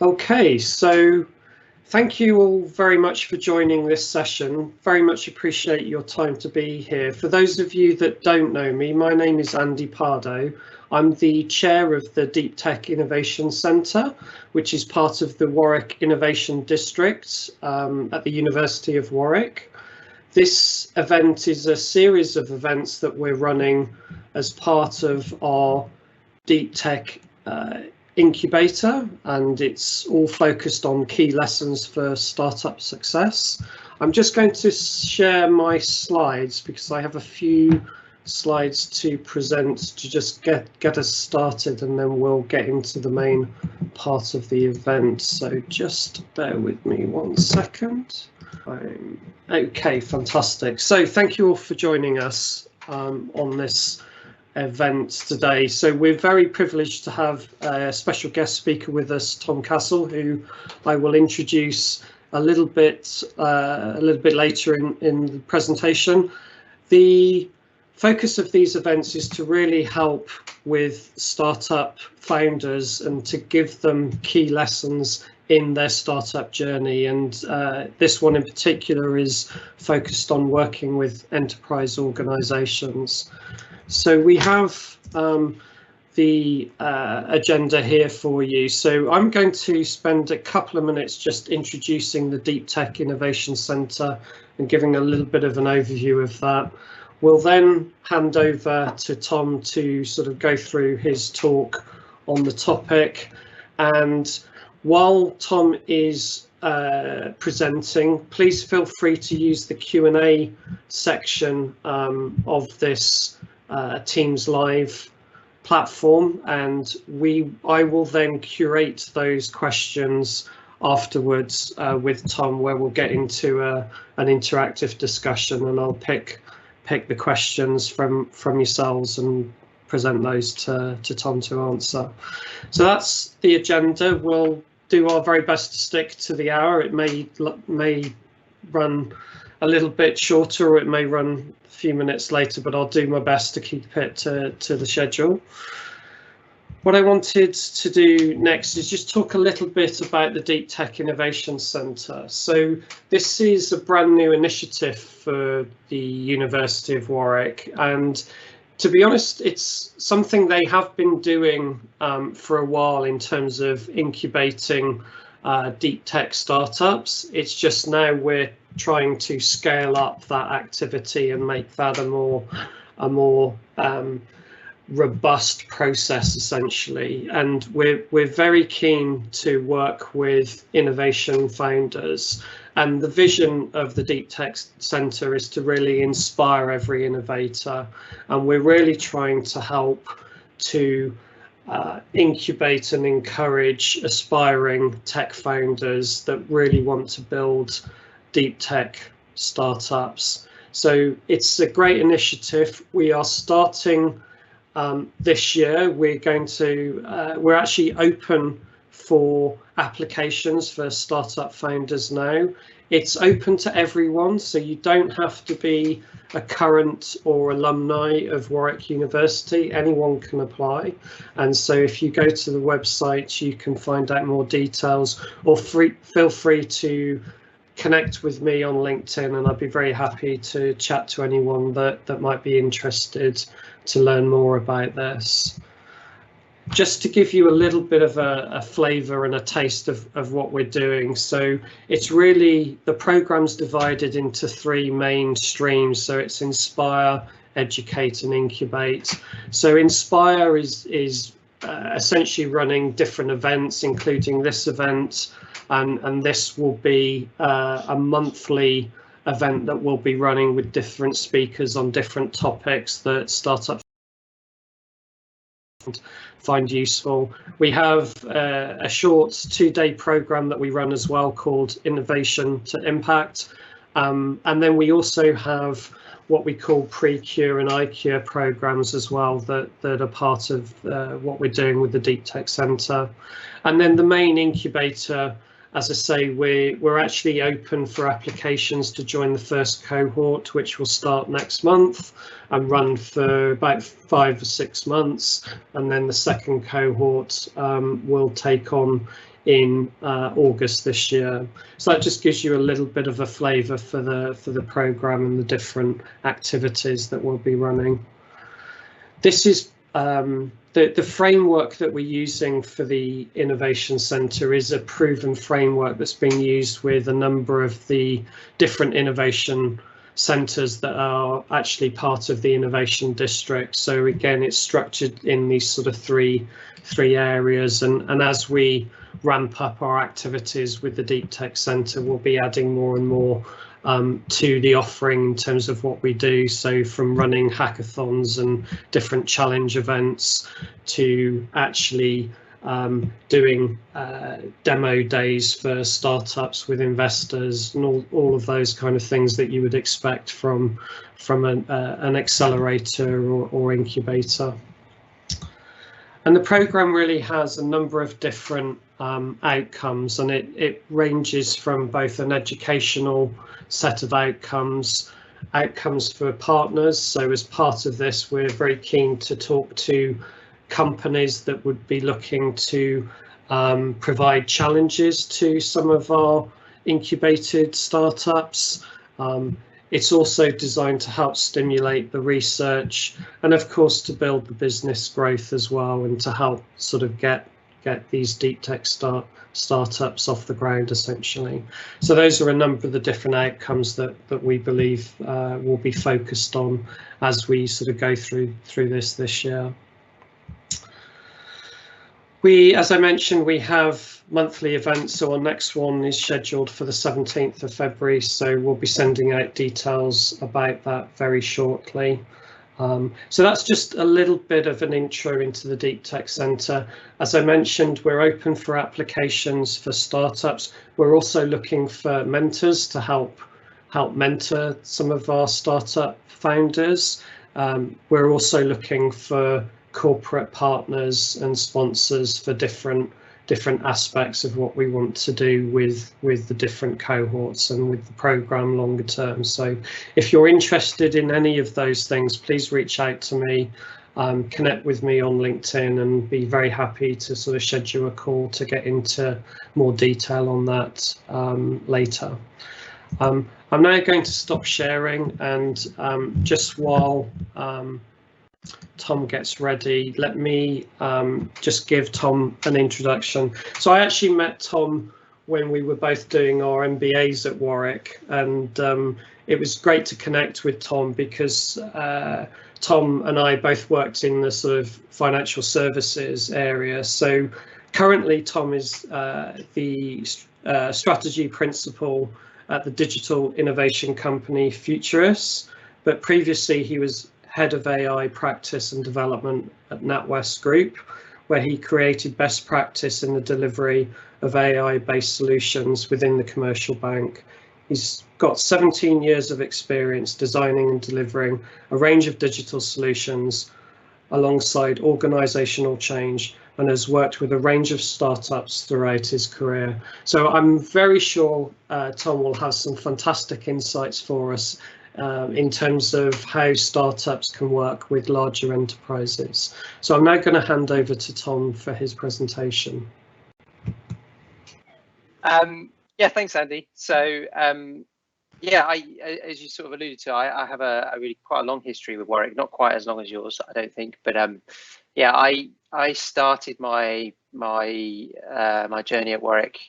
Okay, so thank you all very much for joining this session. Very much appreciate your time to be here. For those of you that don't know me, my name is Andy Pardoe. I'm the chair of the Deep Tech Innovation Centre, which is part of the Warwick Innovation District at the University of Warwick. This event is a series of events that we're running as part of our Deep Tech Incubator, and it's all focused on key lessons for startup success. I'm just going to share my slides because I have a few slides to present to just get us started, and then we'll get into the main part of the event. So just bear with me 1 second. Okay, fantastic. So thank you all for joining us on this event today. So we're very privileged to have a special guest speaker with us, Tom Castle, who I will introduce a little bit later in the presentation. The focus of these events is to really help with startup founders and to give them key lessons in their startup journey, and this one in particular is focused on working with enterprise organizations. So we have the agenda here for you. So I'm going to spend a couple of minutes just introducing the Deep Tech Innovation Centre and giving a little bit of an overview of that. We'll then hand over to Tom to sort of go through his talk on the topic. And while Tom is presenting, please feel free to use the Q&A section of this Teams Live platform, and I will then curate those questions afterwards with Tom, where we'll get into an interactive discussion, and I'll pick the questions from yourselves and present those to Tom to answer. So that's the agenda. We'll do our very best to stick to the hour. It may run a little bit shorter, or it may run a few minutes later, but I'll do my best to keep it to the schedule. What I wanted to do next is just talk a little bit about the Deep Tech Innovation Centre. So this is a brand new initiative for the University of Warwick, and to be honest, it's something they have been doing for a while in terms of incubating deep tech startups. It's just now we're trying to scale up that activity and make that a more robust process, essentially. And we're very keen to work with innovation founders. And the vision of the Deep Tech Centre is to really inspire every innovator. And we're really trying to help to incubate and encourage aspiring tech founders that really want to build deep tech startups. So it's a great initiative. We are starting this year. We're actually open for applications for startup founders now. It's open to everyone, so you don't have to be a current or alumni of Warwick University. Anyone can apply. And so if you go to the website, you can find out more details, or feel free to connect with me on LinkedIn, and I'd be very happy to chat to anyone that might be interested to learn more about this. Just to give you a little bit of a flavour and a taste of what we're doing. So it's really, the program's divided into 3 main streams. So it's Inspire, Educate and Incubate. So Inspire is essentially running different events, including this event, and this will be a monthly event that we'll be running with different speakers on different topics that startups find useful. We have a short 2-day program that we run as well called Innovation to Impact, and then we also have what we call Pre-Cure and I-Cure programs as well that are part of what we're doing with the Deep Tech Centre. And then the main incubator, as I say, we're actually open for applications to join the first cohort, which will start next month and run for about 5 or 6 months. And then the second cohort will take on in August this year. So that just gives you a little bit of a flavour for the programme and the different activities that we'll be running. This is the framework that we're using for the Innovation Centre is a proven framework that's been used with a number of the different innovation centres that are actually part of the innovation district. So again, it's structured in these sort of three areas, and as we ramp up our activities with the Deep Tech Centre, we'll be adding more and more to the offering in terms of what we do. So from running hackathons and different challenge events to actually doing demo days for startups with investors and all of those kind of things that you would expect from an accelerator or incubator. And the programme really has a number of different outcomes, and it ranges from both an educational set of outcomes for partners. So as part of this, we're very keen to talk to companies that would be looking to provide challenges to some of our incubated startups. It's also designed to help stimulate the research and of course to build the business growth as well, and to help sort of get these deep tech startups off the ground essentially. So those are a number of the different outcomes that we believe will be focused on as we sort of go through this year. As I mentioned, we have monthly events, so our next one is scheduled for the 17th of February, so we'll be sending out details about that very shortly. So that's just a little bit of an intro into the Deep Tech Centre. As I mentioned, we're open for applications for startups. We're also looking for mentors to help mentor some of our startup founders. We're also looking for corporate partners and sponsors for different aspects of what we want to do with the different cohorts and with the programme longer term. So if you're interested in any of those things, please reach out to me, connect with me on LinkedIn, and be very happy to sort of schedule a call to get into more detail on that later. I'm now going to stop sharing, and just while Tom gets ready, let me just give Tom an introduction. So I actually met Tom when we were both doing our MBAs at Warwick, and it was great to connect with Tom because Tom and I both worked in the sort of financial services area. So currently Tom is the strategy principal at the digital innovation company Futurice, but previously he was head of AI practice and development at NatWest Group, where he created best practice in the delivery of AI-based solutions within the commercial bank. He's got 17 years of experience designing and delivering a range of digital solutions alongside organisational change, and has worked with a range of startups throughout his career. So I'm very sure Tom will have some fantastic insights for us in terms of how startups can work with larger enterprises. So I'm now going to hand over to Tom for his presentation. Yeah, thanks, Andy. So yeah, as you sort of alluded to, I have a really quite a long history with Warwick, not quite as long as yours, I don't think, but yeah, I started my journey at Warwick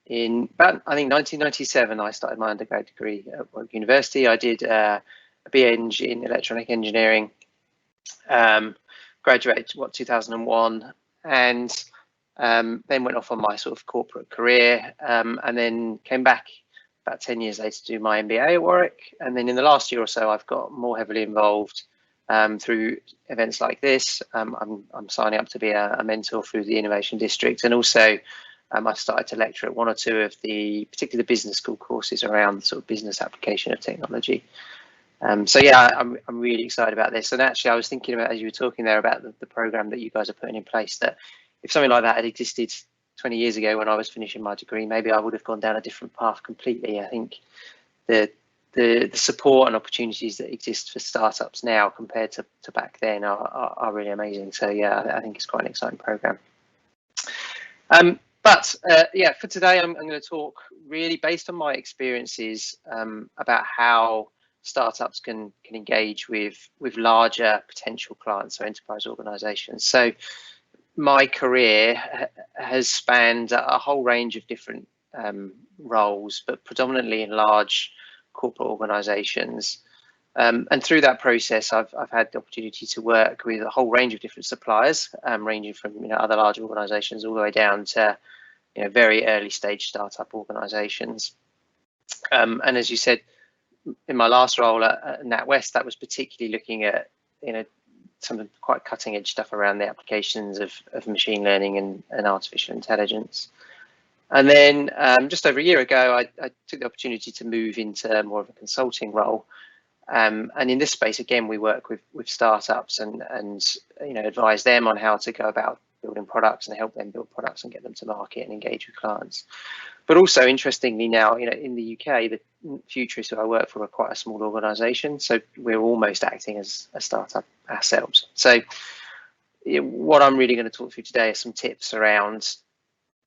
in about, I think, 1997. I started my undergrad degree at Warwick University. I did a BEng in electronic engineering, graduated 2001, and then went off on my sort of corporate career, and then came back about 10 years later to do my MBA at Warwick. And then in the last year or so, I've got more heavily involved through events like this. I'm signing up to be a mentor through the Innovation District, and also I've started to lecture at one or two of the particular business school courses around sort of business application of technology. So yeah, I'm really excited about this. And actually, I was thinking about, as you were talking there, about the program that you guys are putting in place, that if something like that had existed 20 years ago when I was finishing my degree, maybe I would have gone down a different path completely. I think the support and opportunities that exist for startups now compared to back then are really amazing. So yeah, I think it's quite an exciting program. But yeah, for today, I'm going to talk really based on my experiences about how startups can engage with larger potential clients or enterprise organizations. So my career has spanned a whole range of different roles, but predominantly in large corporate organizations. And through that process, I've had the opportunity to work with a whole range of different suppliers, ranging from other large organizations all the way down to very early stage startup organizations. And as you said, in my last role at NatWest, that was particularly looking at some quite cutting edge stuff around the applications of machine learning and artificial intelligence. And then just over a year ago, I took the opportunity to move into more of a consulting role. And in this space, again, we work with startups and advise them on how to go about building products and help them build products and get them to market and engage with clients. But also, interestingly, now in the UK, the Futurists who I work for are quite a small organisation, so we're almost acting as a startup ourselves. So what I'm really going to talk through today are some tips around,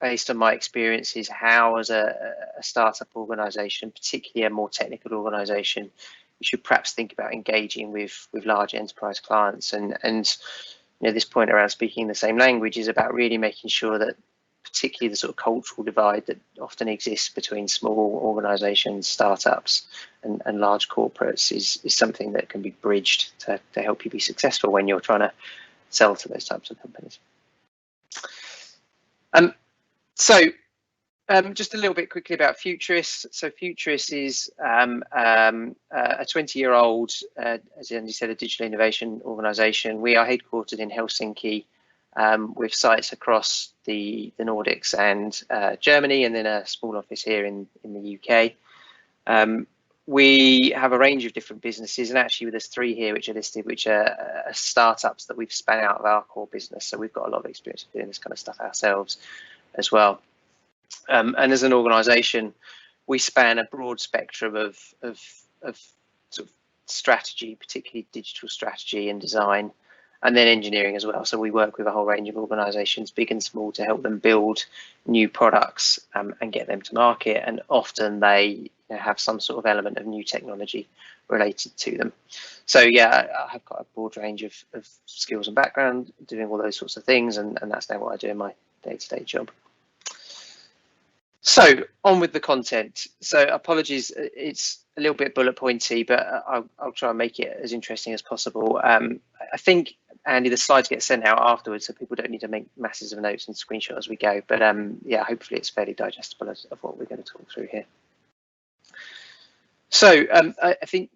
based on my experiences, how as a startup organisation, particularly a more technical organisation, you should perhaps think about engaging with large enterprise clients. And this point around speaking the same language is about really making sure that particularly the sort of cultural divide that often exists between small organizations, startups and large corporates is something that can be bridged to help you be successful when you're trying to sell to those types of companies. Just a little bit quickly about Futurice. So Futurice is a 20-year-old, as Andy said, a digital innovation organisation. We are headquartered in Helsinki with sites across the Nordics and Germany, and then a small office here in the UK. We have a range of different businesses, and actually there's 3 here which are listed, which are startups that we've spun out of our core business. So we've got a lot of experience doing this kind of stuff ourselves as well. And as an organisation, we span a broad spectrum of sort of strategy, particularly digital strategy and design, and then engineering as well. So we work with a whole range of organisations, big and small, to help them build new products and get them to market. And often they have some sort of element of new technology related to them. So yeah, I have got a broad range of skills and background doing all those sorts of things, and that's now what I do in my day-to-day job. So on with the content. So apologies, it's a little bit bullet pointy, but I'll try and make it as interesting as possible. I think, Andy, the slides get sent out afterwards, so people don't need to make masses of notes and screenshot as we go. But yeah, hopefully it's fairly digestible of what we're going to talk through here. So I think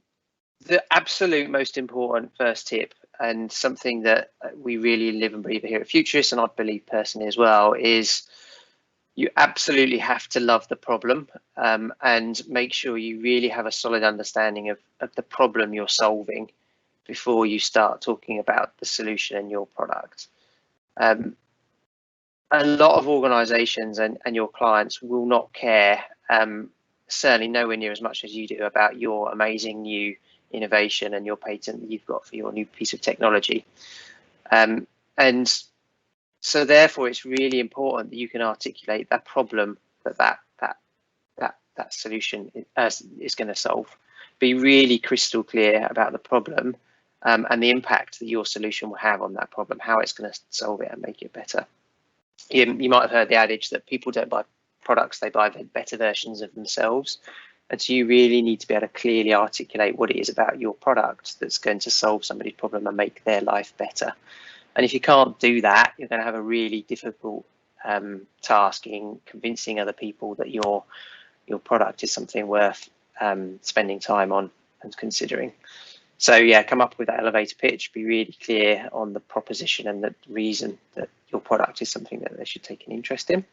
the absolute most important first tip, and something that we really live and breathe here at Futurice, and I believe personally as well, is you absolutely have to love the problem and make sure you really have a solid understanding of the problem you're solving before you start talking about the solution and your product. A lot of organizations and your clients will not care, certainly nowhere near as much as you do, about your amazing new innovation and your patent that you've got for your new piece of technology. And so therefore, it's really important that you can articulate that problem that solution is going to solve. Be really crystal clear about the problem and the impact that your solution will have on that problem, how it's going to solve it and make it better. You might have heard the adage that people don't buy products, they buy better versions of themselves. And so you really need to be able to clearly articulate what it is about your product that's going to solve somebody's problem and make their life better. And if you can't do that, you're going to have a really difficult task in convincing other people that your product is something worth spending time on and considering. So yeah, come up with that elevator pitch, be really clear on the proposition and the reason that your product is something that they should take an interest in.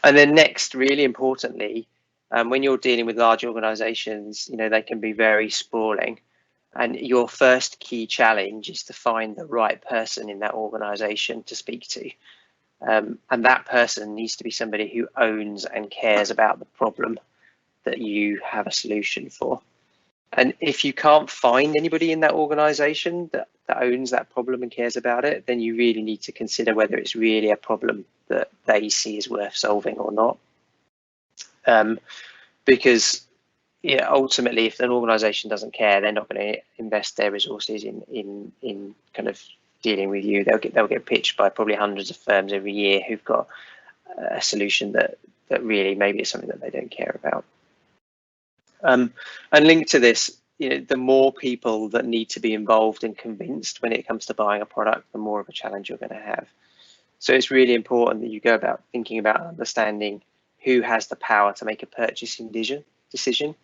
And then next, really importantly, when you're dealing with large organizations, they can be very sprawling. And your first key challenge is to find the right person in that organization to speak to. And that person needs to be somebody who owns and cares about the problem that you have a solution for. And if you can't find anybody in that organization that owns that problem and cares about it, then you really need to consider whether it's really a problem that they see as worth solving or not. Because ultimately, if an organization doesn't care, they're not going to invest their resources in kind of dealing with you. They'll get pitched by probably hundreds of firms every year who've got a solution that really maybe is something that they don't care about. And linked to this, the more people that need to be involved and convinced when it comes to buying a product, the more of a challenge you're going to have. So it's really important that you go about thinking about understanding who has the power to make a purchasing decision.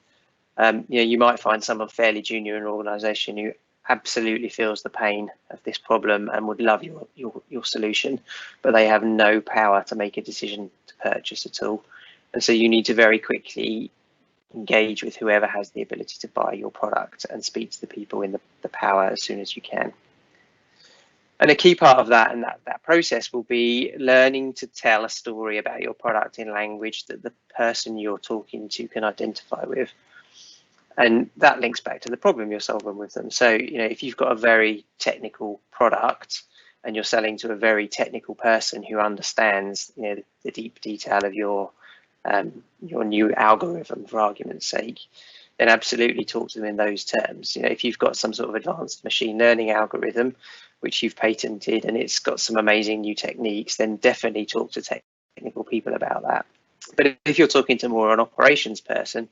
You might find someone fairly junior in an organization who absolutely feels the pain of this problem and would love your solution, but they have no power to make a decision to purchase at all. And so you need to very quickly engage with whoever has the ability to buy your product and speak to the people in the power as soon as you can. And a key part of that and that process will be learning to tell a story about your product in language that the person you're talking to can identify with. And that links back to the problem you're solving with them. So, if you've got a very technical product and you're selling to a very technical person who understands, the deep detail of your new algorithm, for argument's sake, then absolutely talk to them in those terms. If you've got some sort of advanced machine learning algorithm, which you've patented, and it's got some amazing new techniques, then definitely talk to technical people about that. But if you're talking to more an operations person,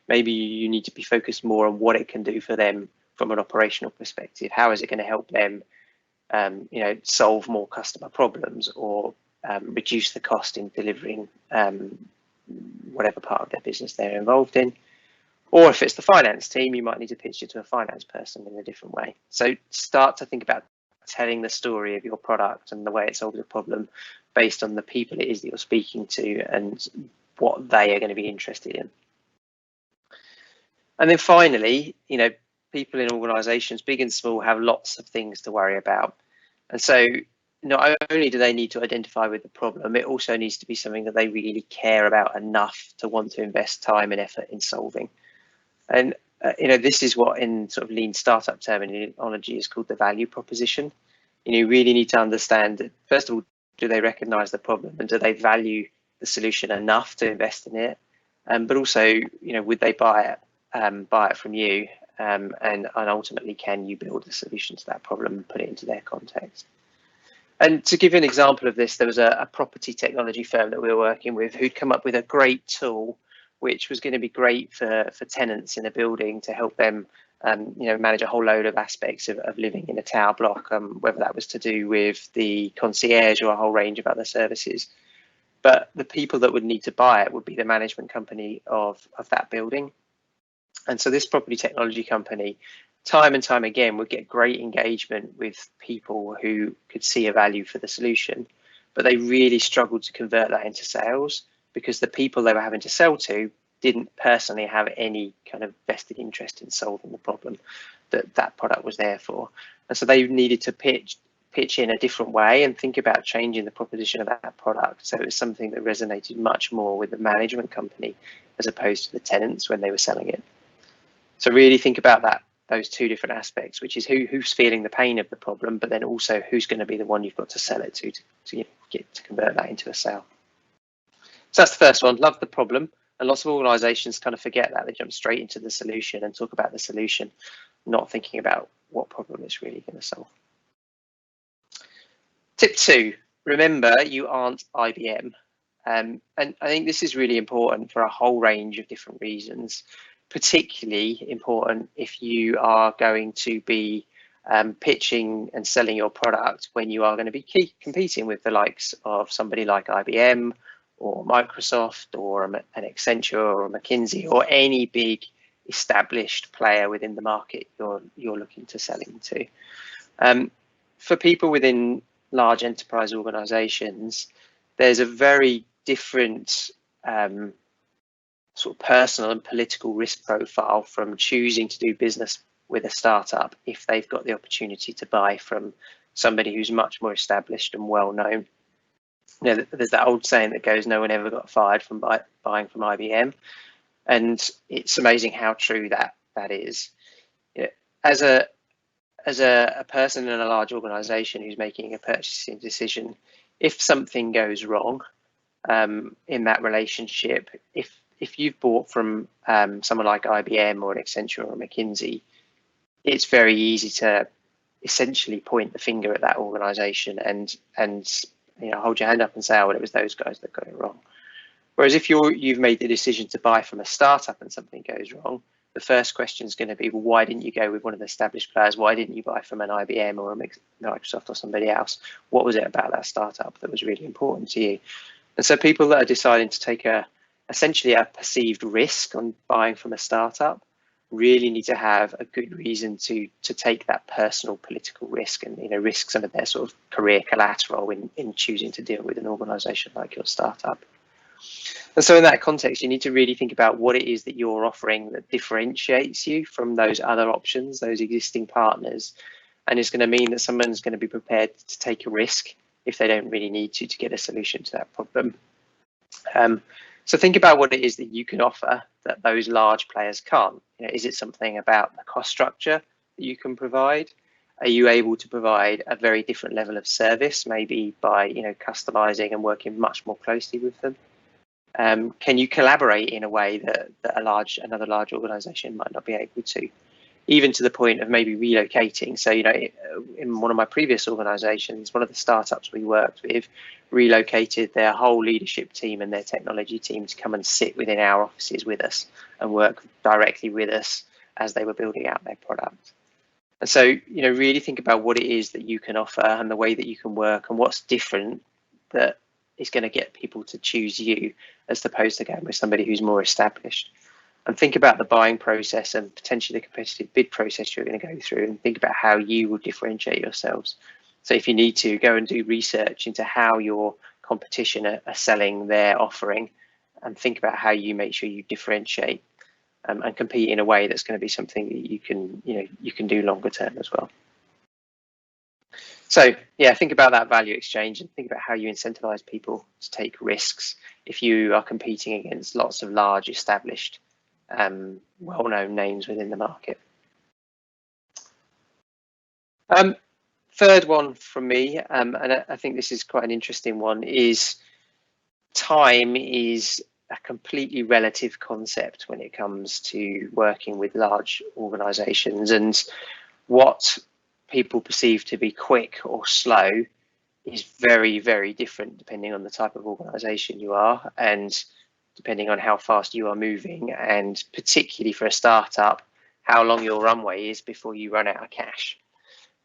maybe you need to be focused more on what it can do for them from an operational perspective. How is it going to help them, solve more customer problems or reduce the cost in delivering whatever part of their business they're involved in? Or if it's the finance team, you might need to pitch it to a finance person in a different way. So start to think about telling the story of your product and the way it solves a problem based on the people it is that you're speaking to and what they are going to be interested in. And then finally, people in organizations, big and small, have lots of things to worry about. And so not only do they need to identify with the problem, it also needs to be something that they really care about enough to want to invest time and effort in solving. And this is what in sort of lean startup terminology is called the value proposition. You really need to understand that, first of all, do they recognize the problem and do they value the solution enough to invest in it? But also, would they buy it from you? And ultimately, can you build a solution to that problem and put it into their context? And to give you an example of this, there was a property technology firm that we were working with who'd come up with a great tool which was going to be great for tenants in a building to help them manage a whole load of aspects of living in a tower block, whether that was to do with the concierge or a whole range of other services. But the people that would need to buy it would be the management company of that building. And so this property technology company, time and time again, would get great engagement with people who could see a value for the solution, but they really struggled to convert that into sales because the people they were having to sell to didn't personally have any kind of vested interest in solving the problem that product was there for. And so they needed to pitch in a different way and think about changing the proposition of that product. So it was something that resonated much more with the management company as opposed to the tenants when they were selling it. So really think about those two different aspects, which is who's feeling the pain of the problem, but then also who's going to be the one you've got to sell it to get to convert that into a sale. So that's the first one, love the problem. And lots of organizations kind of forget that. They jump straight into the solution and talk about the solution, not thinking about what problem it's really going to solve. Tip 2, remember you aren't IBM. And I think this is really important for a whole range of different reasons, particularly important if you are going to be pitching and selling your product when you are going to be competing with the likes of somebody like IBM or Microsoft or an Accenture or a McKinsey or any big established player within the market you're looking to sell into. For people within large enterprise organizations, there's a very different sort of personal and political risk profile from choosing to do business with a startup if they've got the opportunity to buy from somebody who's much more established and well known. There's that old saying that goes, no one ever got fired from buying from IBM. And it's amazing how true that that is. As a person in a large organization who's making a purchasing decision, if something goes wrong in that relationship, if you've bought from someone like IBM or an Accenture or McKinsey, it's very easy to essentially point the finger at that organization and hold your hand up and say, oh, well, it was those guys that got it wrong. Whereas if you've made the decision to buy from a startup and something goes wrong, the first question is going to be, well, why didn't you go with one of the established players? Why didn't you buy from an IBM or a Microsoft or somebody else? What was it about that startup that was really important to you? And so people that are deciding to take essentially a perceived risk on buying from a startup really need to have a good reason to take that personal political risk and risk some of their sort of career collateral in choosing to deal with an organization like your startup. And so in that context, you need to really think about what it is that you're offering that differentiates you from those other options, those existing partners. And it's going to mean that someone's going to be prepared to take a risk if they don't really need to get a solution to that problem. So think about what it is that you can offer that those large players can't. Is it something about the cost structure that you can provide? Are you able to provide a very different level of service, maybe by customizing and working much more closely with them? Can you collaborate in a way that another large organization might not be able to, even to the point of maybe relocating? So, in one of my previous organizations, one of the startups we worked with relocated their whole leadership team and their technology team to come and sit within our offices with us and work directly with us as they were building out their product. And so, really think about what it is that you can offer and the way that you can work and what's different that is going to get people to choose you as opposed to going with somebody who's more established. And think about the buying process and potentially the competitive bid process you're going to go through, and think about how you will differentiate yourselves. So if you need to, go and do research into how your competition are selling their offering, and think about how you make sure you differentiate and compete in a way that's going to be something that you can do longer term as well. So yeah, think about that value exchange and think about how you incentivize people to take risks if you are competing against lots of large established well-known names within the market. Third one from me, and I think this is quite an interesting one, is time is a completely relative concept when it comes to working with large organizations, and what people perceive to be quick or slow is very, very different depending on the type of organization you are and depending on how fast you are moving, and particularly for a startup, how long your runway is before you run out of cash.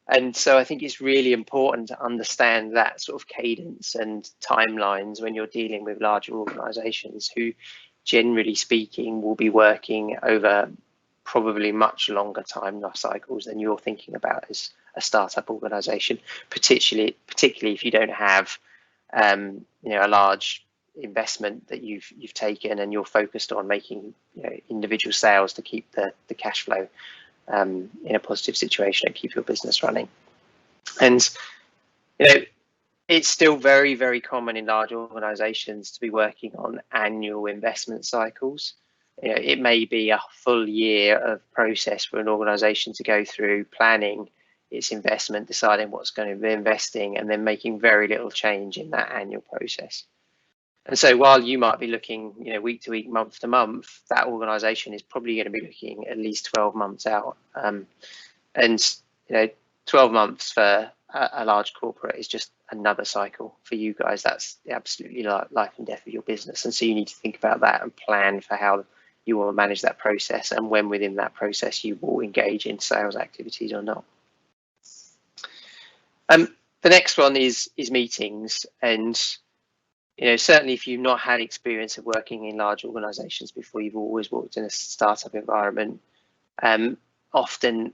And so I think it's really important to understand that sort of cadence and timelines when you're dealing with larger organizations who, generally speaking, will be working over probably much longer time life cycles than you're thinking about as a startup organization, particularly if you don't have a large investment that you've taken and you're focused on making individual sales to keep the cash flow in a positive situation and keep your business running. And it's still very, very common in large organizations to be working on annual investment cycles. It may be a full year of process for an organization to go through planning its investment, deciding what's going to be investing, and then making very little change in that annual process. And so while you might be looking, week to week, month to month, that organization is probably going to be looking at least 12 months out. And 12 months for a large corporate is just another cycle. For you guys, that's absolutely life and death of your business. And so you need to think about that and plan for how you will manage that process and when within that process you will engage in sales activities or not. The next one is meetings. And certainly if you've not had experience of working in large organizations before, you've always worked in a startup environment, often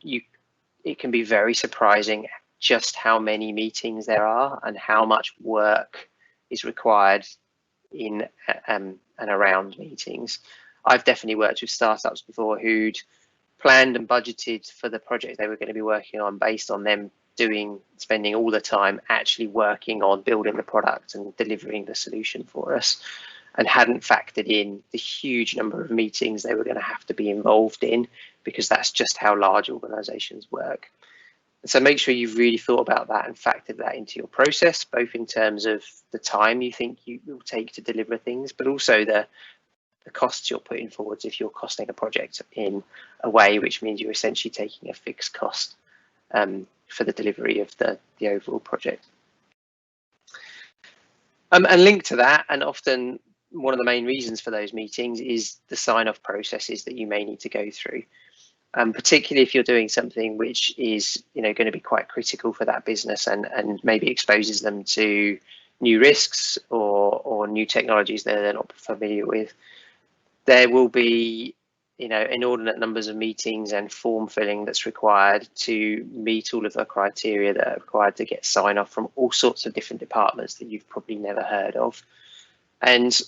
it can be very surprising just how many meetings there are and how much work is required in and around meetings. I've definitely worked with startups before who'd planned and budgeted for the project they were going to be working on based on them spending all the time actually working on building the product and delivering the solution for us, and hadn't factored in the huge number of meetings they were going to have to be involved in because that's just how large organizations work. And so make sure you've really thought about that and factored that into your process, both in terms of the time you think you will take to deliver things, but also the costs you're putting forwards if you're costing a project in a way which means you're essentially taking a fixed cost for the delivery of the overall project. And linked to that, and often one of the main reasons for those meetings, is the sign-off processes that you may need to go through. Particularly if you're doing something which is going to be quite critical for that business and maybe exposes them to new risks or new technologies that they're not familiar with. There will be inordinate numbers of meetings and form filling that's required to meet all of the criteria that are required to get sign off from all sorts of different departments that you've probably never heard of. And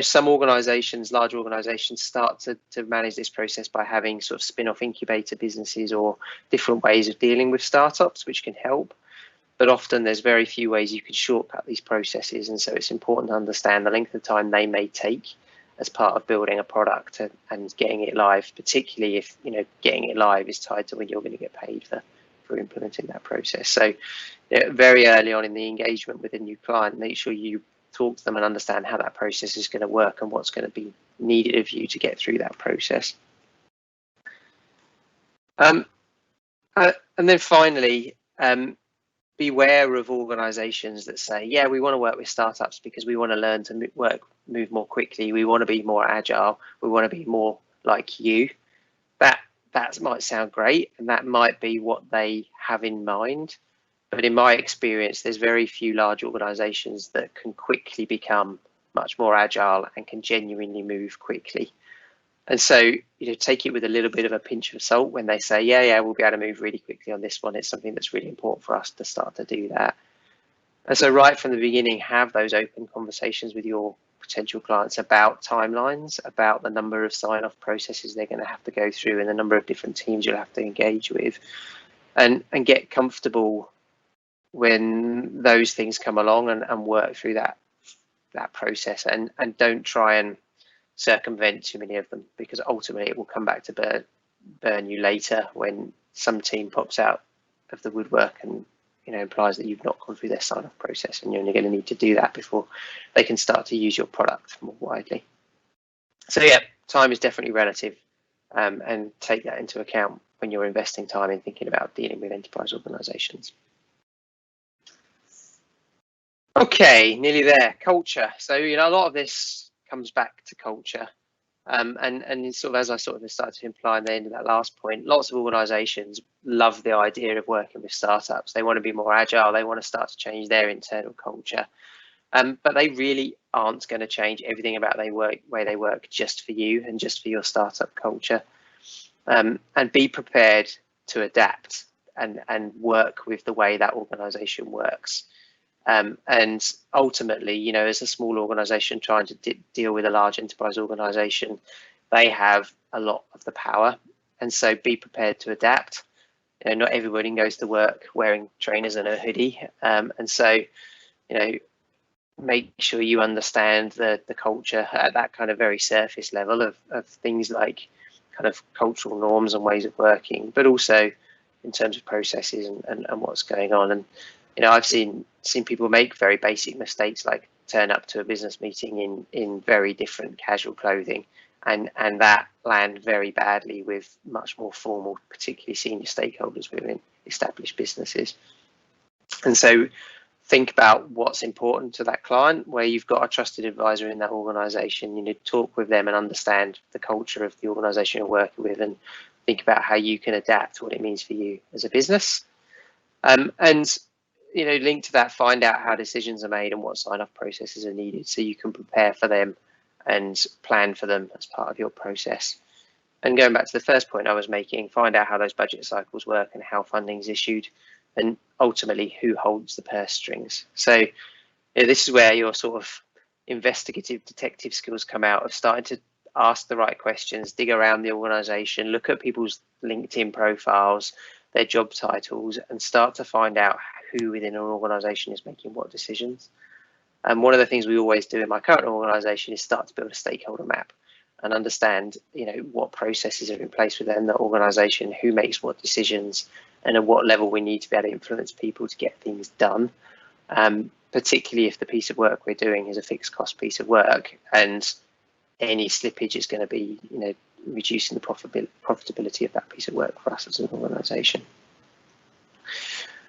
some organizations, large organizations, start to manage this process by having sort of spin-off incubator businesses or different ways of dealing with startups, which can help. But often there's very few ways you can shortcut these processes. And so it's important to understand the length of time they may take as part of building a product and getting it live, particularly if getting it live is tied to when you're going to get paid for implementing that process. So very early on in the engagement with a new client, make sure you talk to them and understand how that process is going to work and what's going to be needed of you to get through that process. And then finally, beware of organizations that say, yeah, we want to work with startups because we want to learn to move more quickly, we want to be more agile, we want to be more like you. That might sound great, and that might be what they have in mind. But in my experience, there's very few large organizations that can quickly become much more agile and can genuinely move quickly. And so, take it with a little bit of a pinch of salt when they say, yeah, we'll be able to move really quickly on this one. It's something that's really important for us to start to do that. And so right from the beginning, have those open conversations with your potential clients about timelines, about the number of sign-off processes they're going to have to go through and the number of different teams you'll have to engage with, and get comfortable when those things come along and work through that process, and don't try and circumvent too many of them, because ultimately it will come back to burn you later when some team pops out of the woodwork and implies that you've not gone through their sign-off process, and you're only going to need to do that before they can start to use your product more widely. So yeah, time is definitely relative, and take that into account when you're investing time in thinking about dealing with enterprise organizations. Okay, nearly there. Culture. So a lot of this comes back to culture, and sort of, as I sort of started to imply at the end of that last point, lots of organizations love the idea of working with startups. They want to be more agile, they want to start to change their internal culture, but they really aren't going to change everything about the way they work just for you and just for your startup culture. And be prepared to adapt and work with the way that organization works. And ultimately, as a small organization trying to deal with a large enterprise organization, they have a lot of the power. And so be prepared to adapt. Not everybody goes to work wearing trainers and a hoodie. And so, make sure you understand the culture at that kind of very surface level of things like kind of cultural norms and ways of working, but also in terms of processes and what's going on. And I've seen people make very basic mistakes, like turn up to a business meeting in very different casual clothing, and that land very badly with much more formal, particularly senior stakeholders within established businesses. And so think about what's important to that client, where you've got a trusted advisor in that organization. Talk with them and understand the culture of the organization you're working with, and think about how you can adapt what it means for you as a business. And linked to that, find out how decisions are made and what sign-off processes are needed, so you can prepare for them and plan for them as part of your process. And going back to the first point I was making, find out how those budget cycles work and how funding is issued, and ultimately who holds the purse strings. So this is where your sort of investigative detective skills come out, of starting to ask the right questions, dig around the organization, look at people's LinkedIn profiles, their job titles, and start to find out who within an organization is making what decisions. And one of the things we always do in my current organization is start to build a stakeholder map. and understand, what processes are in place within the organisation, who makes what decisions, and at what level we need to be able to influence people to get things done. Particularly if the piece of work we're doing is a fixed cost piece of work, and any slippage is going to be, reducing the profitability of that piece of work for us as an organisation.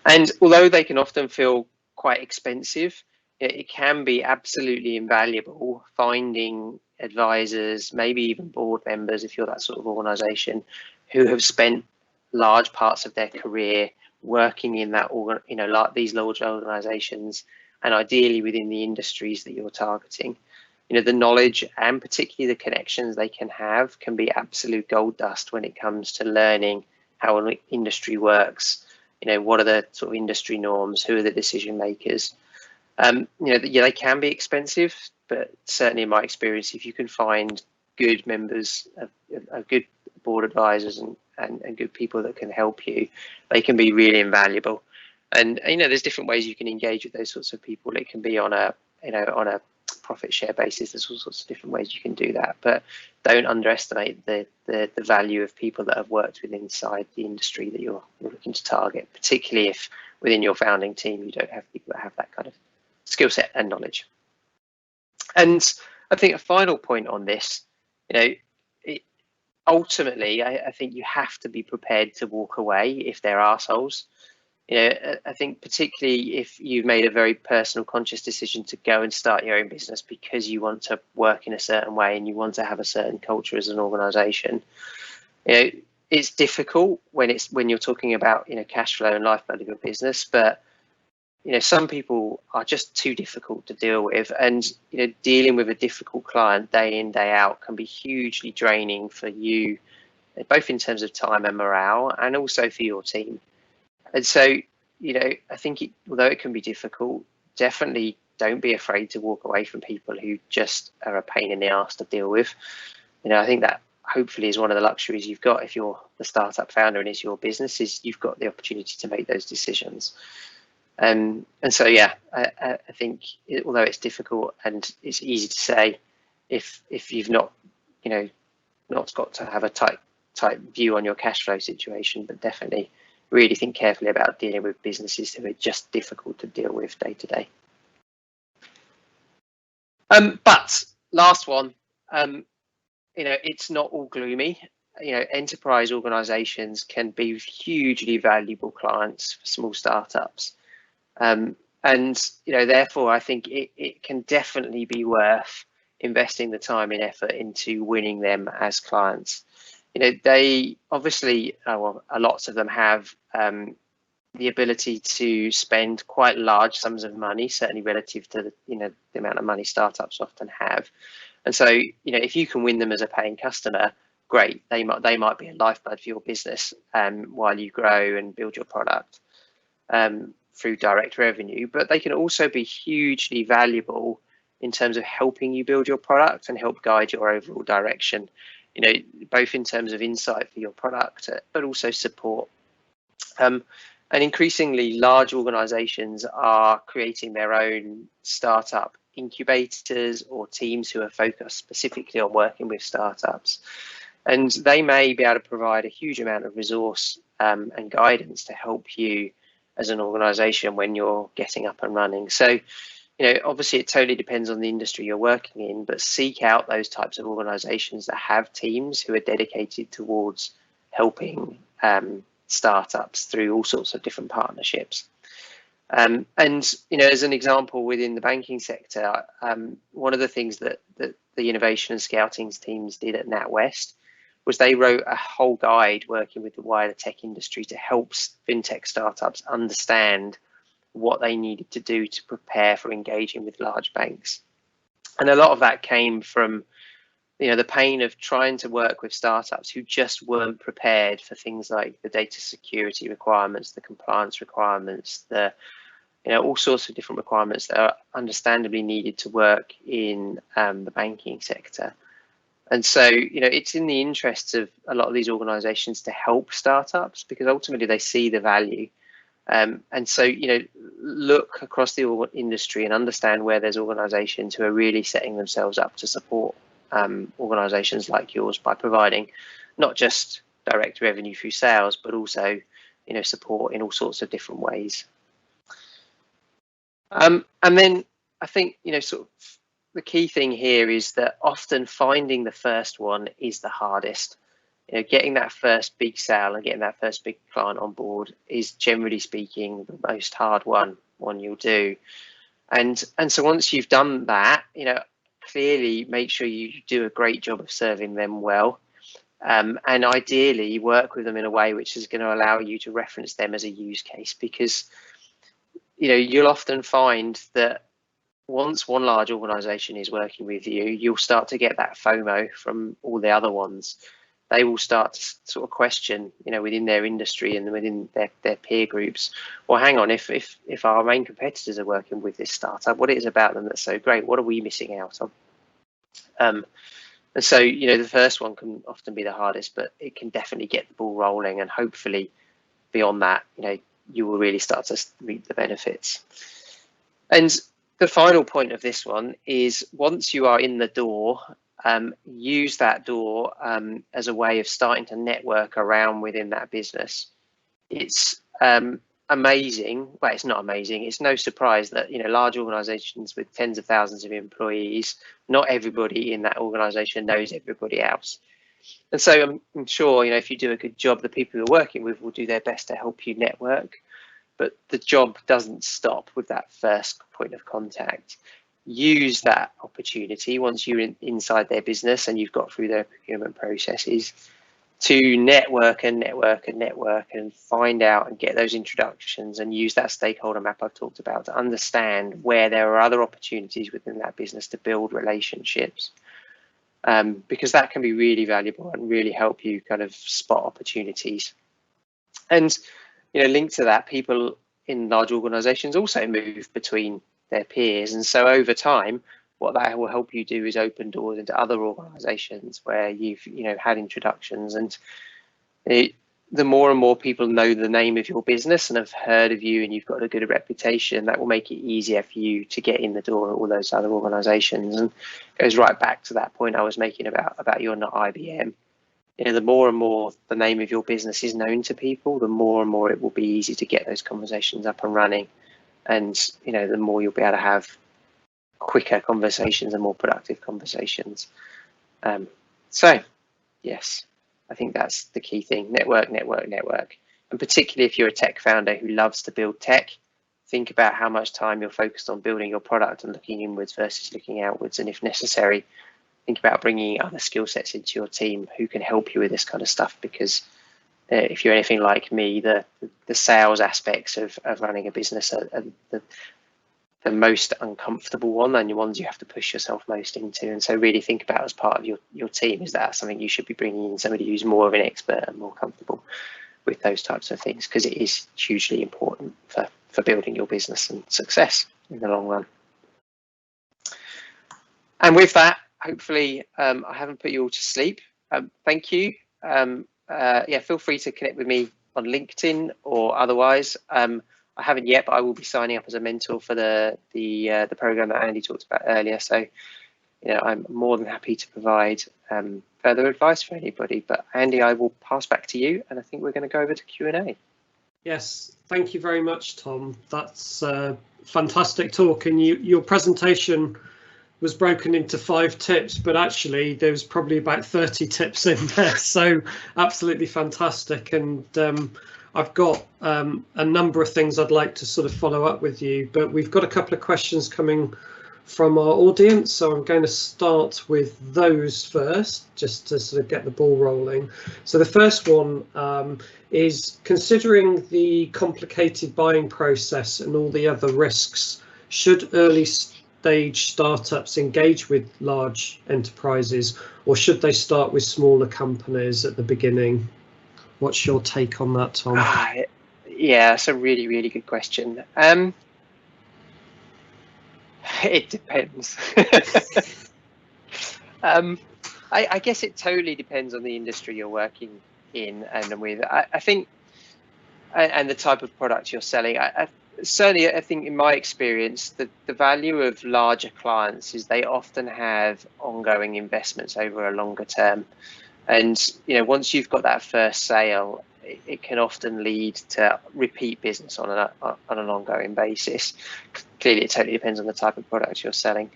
And although they can often feel quite expensive, it can be absolutely invaluable finding advisors, maybe even board members, if you're that sort of organisation, who have spent large parts of their career working in that, like these large organisations, and ideally within the industries that you're targeting. The knowledge and particularly the connections they can have can be absolute gold dust when it comes to learning how an industry works. What are the sort of industry norms? Who are the decision makers? They can be expensive, but certainly in my experience, if you can find good members of good board advisors and good people that can help you, they can be really invaluable. And there's different ways you can engage with those sorts of people. It can be on a profit share basis. There's all sorts of different ways you can do that, but don't underestimate the value of people that have worked within inside the industry that you're looking to target, particularly if within your founding team you don't have people that have that kind of skill set and knowledge. And I think a final point on this, ultimately, I think you have to be prepared to walk away if they're arseholes. I think particularly if you've made a very personal, conscious decision to go and start your own business because you want to work in a certain way and you want to have a certain culture as an organisation. It's difficult when you're talking about cash flow and lifeblood of your business, but some people are just too difficult to deal with, and dealing with a difficult client day in, day out can be hugely draining for you, both in terms of time and morale, and also for your team. And so, I think although it can be difficult, definitely don't be afraid to walk away from people who just are a pain in the arse to deal with. I think that hopefully is one of the luxuries you've got if you're the startup founder and it's your business, is you've got the opportunity to make those decisions. And so, yeah, I think although it's difficult and it's easy to say, if you've not got to have a tight view on your cash flow situation, but definitely really think carefully about dealing with businesses who are just difficult to deal with day to day. But last one, it's not all gloomy. Enterprise organizations can be hugely valuable clients for small startups. And therefore, I think it can definitely be worth investing the time and effort into winning them as clients. They obviously, lots of them have the ability to spend quite large sums of money, certainly relative to the amount of money startups often have. And so, if you can win them as a paying customer, great. They might be a lifeblood for your business while you grow and build your product through direct revenue. But they can also be hugely valuable in terms of helping you build your product and help guide your overall direction. Both in terms of insight for your product, but also support. And increasingly, large organizations are creating their own startup incubators or teams who are focused specifically on working with startups. And they may be able to provide a huge amount of resource and guidance to help you as an organization when you're getting up and running. So, obviously it totally depends on the industry you're working in, but seek out those types of organizations that have teams who are dedicated towards helping startups through all sorts of different partnerships. And, as an example within the banking sector, one of the things that the innovation and scouting teams did at NatWest was they wrote a whole guide working with the wider tech industry to help fintech startups understand what they needed to do to prepare for engaging with large banks. And a lot of that came from the pain of trying to work with startups who just weren't prepared for things like the data security requirements, the compliance requirements, the all sorts of different requirements that are understandably needed to work in the banking sector. And so, it's in the interests of a lot of these organizations to help startups because ultimately they see the value. And so, look across the industry and understand where there's organizations who are really setting themselves up to support organisations like yours by providing not just direct revenue through sales, but also, support in all sorts of different ways. And then I think, sort of the key thing here is that often finding the first one is the hardest. Getting that first big sale and getting that first big client on board is, generally speaking, the most hard one you'll do. And so once you've done that, clearly make sure you do a great job of serving them well. And ideally work with them in a way which is going to allow you to reference them as a use case, because you'll often find that once one large organization is working with you, you'll start to get that FOMO from all the other ones. They will start to sort of question, within their industry and within their peer groups, well, hang on, if our main competitors are working with this startup, what it is about them that's so great? What are we missing out on? And so, the first one can often be the hardest, but it can definitely get the ball rolling. And hopefully beyond that, you will really start to reap the benefits. And the final point of this one is, once you are in the door, use that door as a way of starting to network around within that business. It's amazing. Well, it's not amazing. It's no surprise that, large organizations with tens of thousands of employees, not everybody in that organization knows everybody else. And so I'm sure, if you do a good job, the people you're working with will do their best to help you network. But the job doesn't stop with that first point of contact. Use that opportunity once you're inside their business and you've got through their procurement processes to network and find out and get those introductions, and use that stakeholder map I've talked about to understand where there are other opportunities within that business to build relationships, because that can be really valuable and really help you kind of spot opportunities. And linked to that, people in large organizations also move between their peers, and so over time what that will help you do is open doors into other organizations where you've had introductions. And the more and more people know the name of your business and have heard of you and you've got a good reputation, that will make it easier for you to get in the door at all those other organizations. And it goes right back to that point I was making about you're not IBM. The more and more the name of your business is known to people, the more and more it will be easy to get those conversations up and running. And the more you'll be able to have quicker conversations and more productive conversations. So yes, I think that's the key thing. Network. And particularly if you're a tech founder who loves to build tech, think about how much time you're focused on building your product and looking inwards versus looking outwards. And if necessary, think about bringing other skill sets into your team who can help you with this kind of stuff, because if you're anything like me, the sales aspects of running a business are the most uncomfortable one, and the ones you have to push yourself most into. And so really think about, as part of your team, is that something you should be bringing in, somebody who's more of an expert and more comfortable with those types of things, because it is hugely important for building your business and success in the long run. And with that, hopefully I haven't put you all to sleep. Thank you. Yeah, feel free to connect with me on LinkedIn or otherwise. I haven't yet, but I will be signing up as a mentor for the program that Andy talked about earlier. So, I'm more than happy to provide further advice for anybody. But Andy, I will pass back to you, and I think we're going to go over to Q&A. Yes, thank you very much, Tom. That's a fantastic talk, and your presentation was broken into 5 tips, but actually there was probably about 30 tips in there. So absolutely fantastic. And I've got a number of things I'd like to sort of follow up with you, but we've got a couple of questions coming from our audience. So I'm going to start with those first, just to sort of get the ball rolling. So the first one is, considering the complicated buying process and all the other risks, should early stage startups engage with large enterprises, or should they start with smaller companies at the beginning? What's your take on that, Tom? Yeah, that's a really, really good question. It depends. I guess it totally depends on the industry you're working in and with. I think, and the type of product you're selling. certainly, I think in my experience, the value of larger clients is they often have ongoing investments over a longer term. And, once you've got that first sale, it can often lead to repeat business on an ongoing basis. Clearly, it totally depends on the type of product you're selling.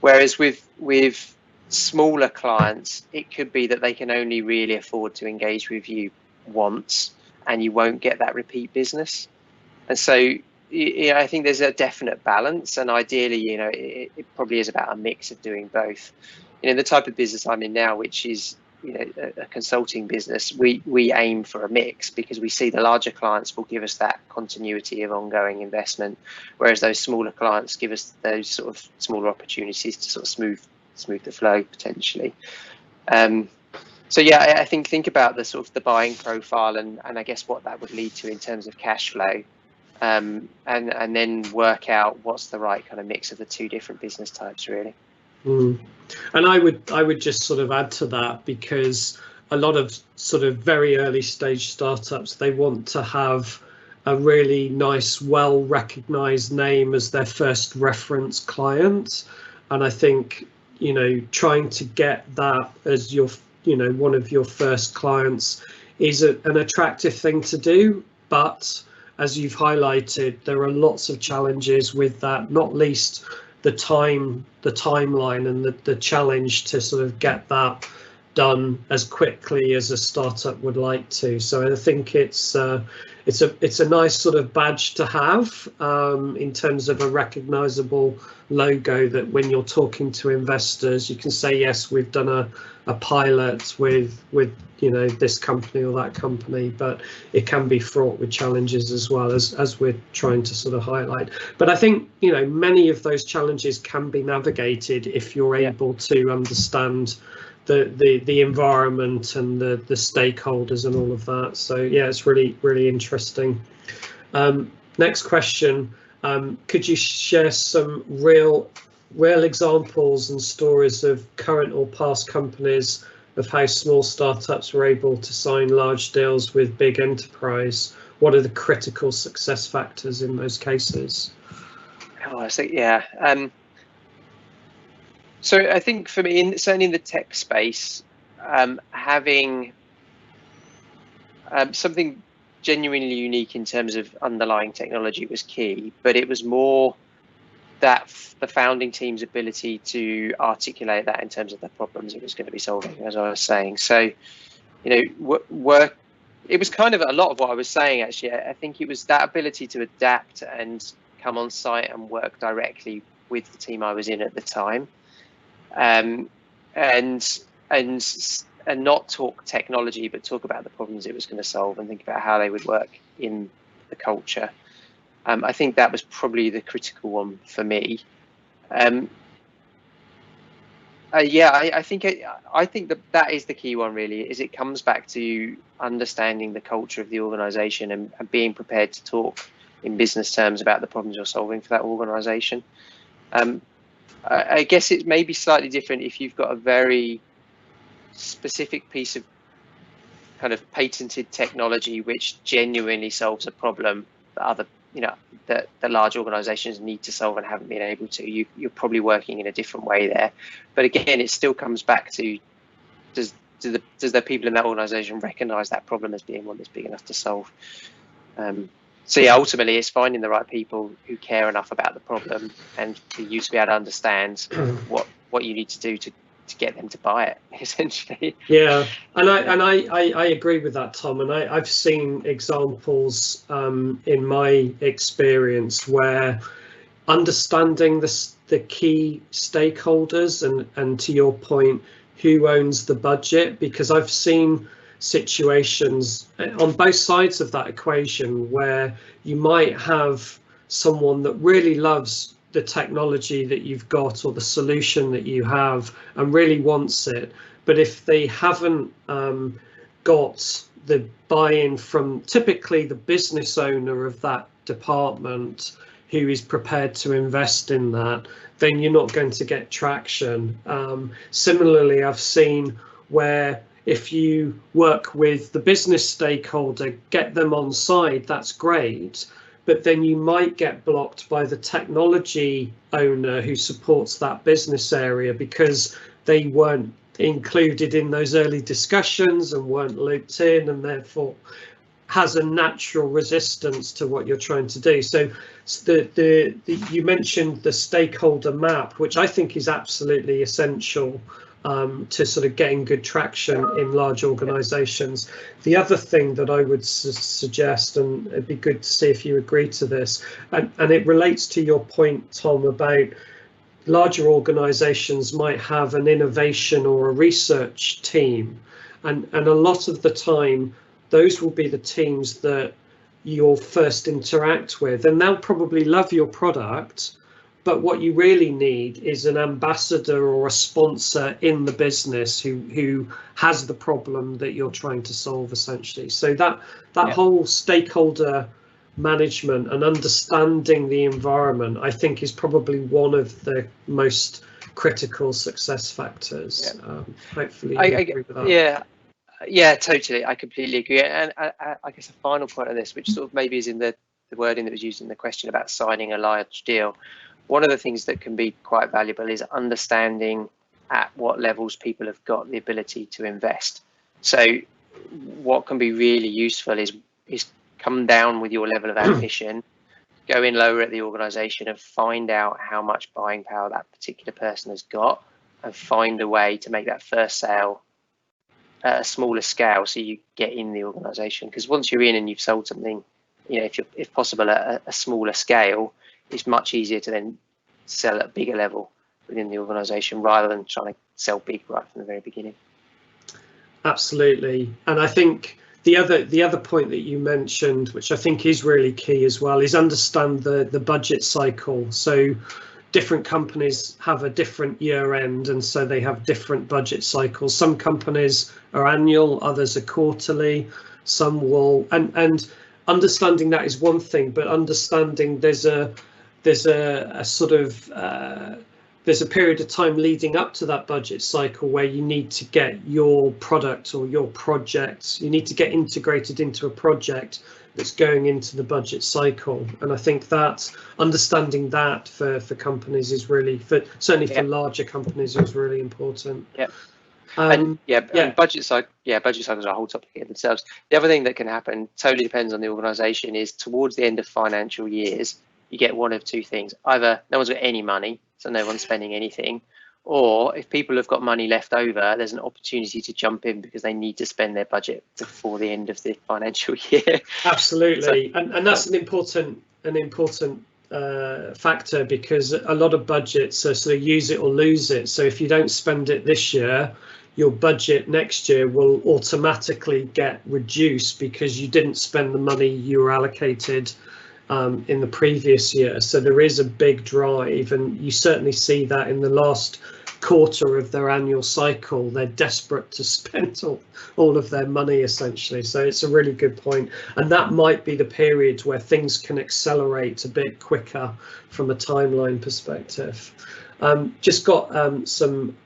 Whereas with smaller clients, it could be that they can only really afford to engage with you once, and you won't get that repeat business. And so I think there's a definite balance, and ideally, it probably is about a mix of doing both. The type of business I'm in now, which is a consulting business, we aim for a mix, because we see the larger clients will give us that continuity of ongoing investment, whereas those smaller clients give us those sort of smaller opportunities to sort of smooth the flow potentially. So yeah, I think about the sort of the buying profile and I guess what that would lead to in terms of cash flow. And then work out what's the right kind of mix of the two different business types, really. And I would just sort of add to that, because a lot of sort of very early stage startups, they want to have a really nice, well recognized name as their first reference client, and I think trying to get that as your one of your first clients is an attractive thing to do, but as you've highlighted, there are lots of challenges with that, not least the timeline and the challenge to sort of get that done as quickly as a startup would like to. So I think it's a nice sort of badge to have in terms of a recognizable logo, that when you're talking to investors, you can say, yes, we've done a pilot with this company or that company, but it can be fraught with challenges as well, as we're trying to sort of highlight. But I think many of those challenges can be navigated if you're able to understand the environment and the stakeholders and all of that. So yeah, it's really interesting. Next question. Could you share some real examples and stories of current or past companies of how small startups were able to sign large deals with big enterprise? What are the critical success factors in those cases? Oh, I think, yeah. So I think for me, certainly in the tech space, having something genuinely unique in terms of underlying technology was key, but it was more that the founding team's ability to articulate that in terms of the problems it was going to be solving, as I was saying. So, work. It was kind of a lot of what I was saying, actually. I think it was that ability to adapt and come on site and work directly with the team I was in at the time, and not talk technology, but talk about the problems it was going to solve and think about how they would work in the culture. I think that was probably the critical one for me. I think that is the key one, really. Is it comes back to understanding the culture of the organisation and being prepared to talk in business terms about the problems you're solving for that organisation. I guess it may be slightly different if you've got a very specific piece of kind of patented technology which genuinely solves a problem that that the large organizations need to solve and haven't been able to. You're probably working in a different way there. But again, it still comes back to, does the people in that organization recognize that problem as being one that's big enough to solve? So yeah, ultimately it's finding the right people who care enough about the problem and for you to be able to understand what you need to do to get them to buy it, essentially. Yeah, and I agree with that, Tom. And I've seen examples in my experience where understanding the key stakeholders and to your point, who owns the budget, because I've seen situations on both sides of that equation where you might have someone that really loves the technology that you've got or the solution that you have and really wants it, but if they haven't got the buy-in from typically the business owner of that department who is prepared to invest in that, then you're not going to get traction. Similarly, I've seen where if you work with the business stakeholder, get them on side, that's great. but then you might get blocked by the technology owner who supports that business area because they weren't included in those early discussions and weren't looped in, and therefore has a natural resistance to what you're trying to do. So you mentioned the stakeholder map, which I think is absolutely essential to sort of getting good traction in large organizations. The other thing that I would suggest, and it'd be good to see if you agree to this, and it relates to your point, Tom, about larger organizations might have an innovation or a research team, and a lot of the time those will be the teams that you'll first interact with, and they'll probably love your product, but what you really need is an ambassador or a sponsor in the business who has the problem that you're trying to solve, essentially. So that whole stakeholder management and understanding the environment, I think, is probably one of the most critical success factors. Hopefully you agree with that. Yeah, totally. I completely agree. And I guess a final point on this, which sort of maybe is in the wording that was used in the question about signing a large deal. One of the things that can be quite valuable is understanding at what levels people have got the ability to invest. So what can be really useful is come down with your level of ambition, go in lower at the organization and find out how much buying power that particular person has got, and find a way to make that first sale at a smaller scale so you get in the organization. Because once you're in and you've sold something, you know, if possible at a smaller scale, it's much easier to then sell at a bigger level within the organization rather than trying to sell big right from the very beginning. Absolutely. And I think the other point that you mentioned, which I think is really key as well, is understand the budget cycle. So different companies have a different year end, and so they have different budget cycles. Some companies are annual, others are quarterly, some will, and understanding that is one thing, but understanding there's a sort of there's a period of time leading up to that budget cycle where you need to get your product or your project, you need to get integrated into a project that's going into the budget cycle. And I think that understanding that for companies is really, certainly for larger companies, is really important. And budget cycles are a whole topic in themselves. The other thing that can happen, totally depends on the organization, is towards the end of financial years, you get one of two things. Either no one's got any money, so no one's spending anything, or if people have got money left over, there's an opportunity to jump in because they need to spend their budget before the end of the financial year. Absolutely. So, and that's an important factor, because a lot of budgets are sort of use it or lose it. So if you don't spend it this year, your budget next year will automatically get reduced because you didn't spend the money you were allocated in the previous year. So there is a big drive, and you certainly see that in the last quarter of their annual cycle. They're desperate to spend all of their money, essentially. So it's a really good point, and that might be the period where things can accelerate a bit quicker from a timeline perspective. Just got some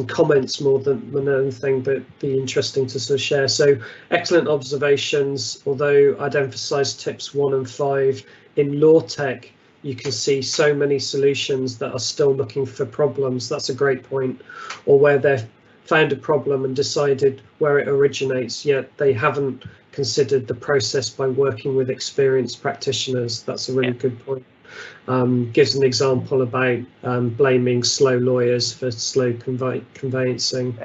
comments more than anything, but be interesting to sort of share. So excellent observations, although I'd emphasize tips 1 and 5. In law tech, you can see so many solutions that are still looking for problems. That's a great point. Or where they've found a problem and decided where it originates, yet they haven't considered the process by working with experienced practitioners. That's a really good point. Gives an example about blaming slow lawyers for slow conveyancing.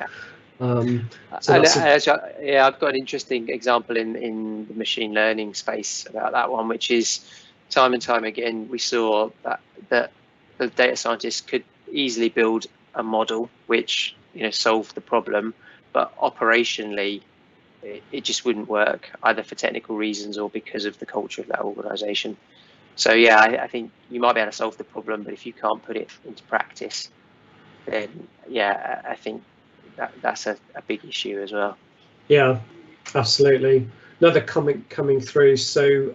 I've got an interesting example in the machine learning space about that one, which is time and time again we saw that the data scientists could easily build a model which, you know, solved the problem, but operationally it just wouldn't work, either for technical reasons or because of the culture of that organization. So yeah, I think you might be able to solve the problem, but if you can't put it into practice, then yeah, I think that's a big issue as well. Yeah, absolutely. Another comment coming through. So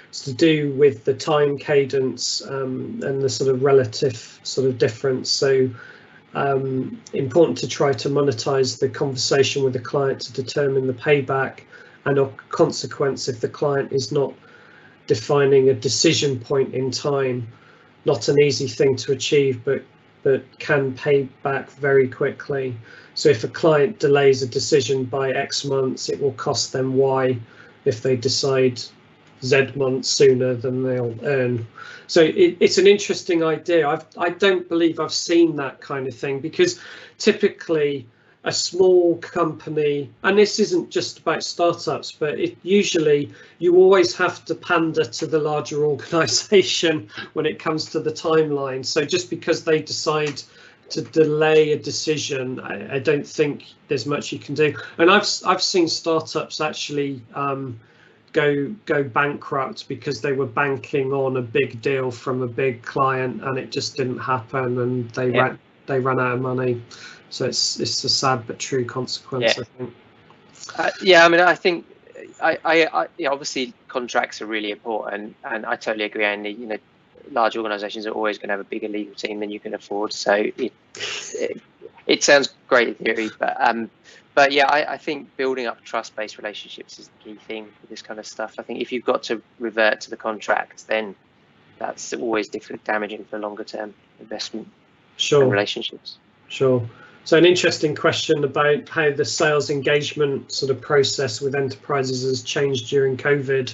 it's to do with the time cadence and the sort of relative sort of difference. So important to try to monetize the conversation with the client to determine the payback and or consequence if the client is not defining a decision point in time. Not an easy thing to achieve, but can pay back very quickly. So if a client delays a decision by X months, it will cost them Y if they decide Z months sooner than they'll earn. So it's an interesting idea. I don't believe I've seen that kind of thing, because typically a small company, and this isn't just about startups, but usually you always have to pander to the larger organization when it comes to the timeline. So just because they decide to delay a decision, I don't think there's much you can do. And I've seen startups actually go bankrupt because they were banking on a big deal from a big client and it just didn't happen, and they ran out of money. So it's a sad but true consequence, I think. Yeah, I mean, I think obviously contracts are really important, and I totally agree. And you know, large organisations are always going to have a bigger legal team than you can afford. So it sounds great in theory, but yeah, I think building up trust-based relationships is the key thing with this kind of stuff. I think if you've got to revert to the contract, then that's always damaging for longer-term investment and relationships. Sure. So an interesting question about how the sales engagement sort of process with enterprises has changed during COVID,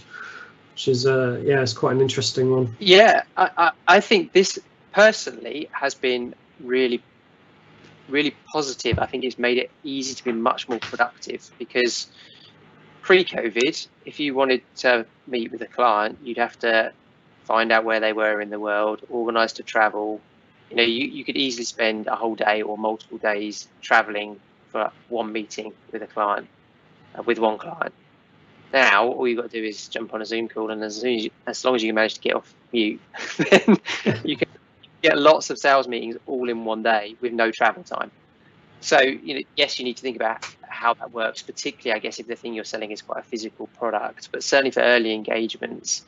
which is it's quite an interesting one. Yeah, I think this personally has been really positive. I think it's made it easy to be much more productive, because pre-COVID, if you wanted to meet with a client, you'd have to find out where they were in the world, organise to travel. You know, you could easily spend a whole day or multiple days traveling for one meeting with a client, with one client. Now, all you've got to do is jump on a Zoom call, and as long as you manage to get off mute, then you can get lots of sales meetings all in one day with no travel time. So, you know, yes, you need to think about how that works, particularly, I guess, if the thing you're selling is quite a physical product. But certainly for early engagements,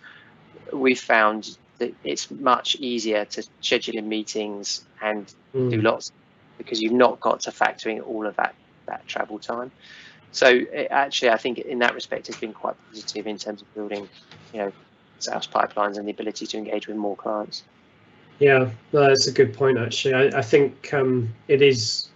we've found that it's much easier to schedule in meetings and do lots, because you've not got to factor in all of that travel time. So actually, I think in that respect, it's been quite positive in terms of building, you know, sales pipelines and the ability to engage with more clients. Yeah, no, that's a good point. Actually, I think it is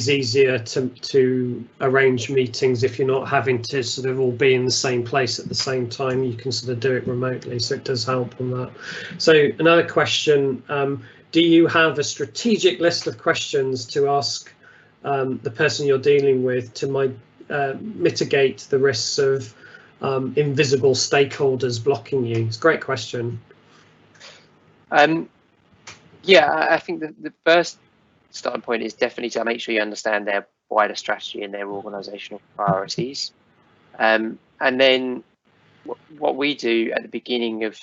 easier to arrange meetings if you're not having to sort of all be in the same place at the same time. You can sort of do it remotely, so it does help on that. So another question, do you have a strategic list of questions to ask the person you're dealing with to mitigate the risks of invisible stakeholders blocking you? It's a great question. Yeah, I think the first starting point is definitely to make sure you understand their wider strategy and their organisational priorities. And then what we do at the beginning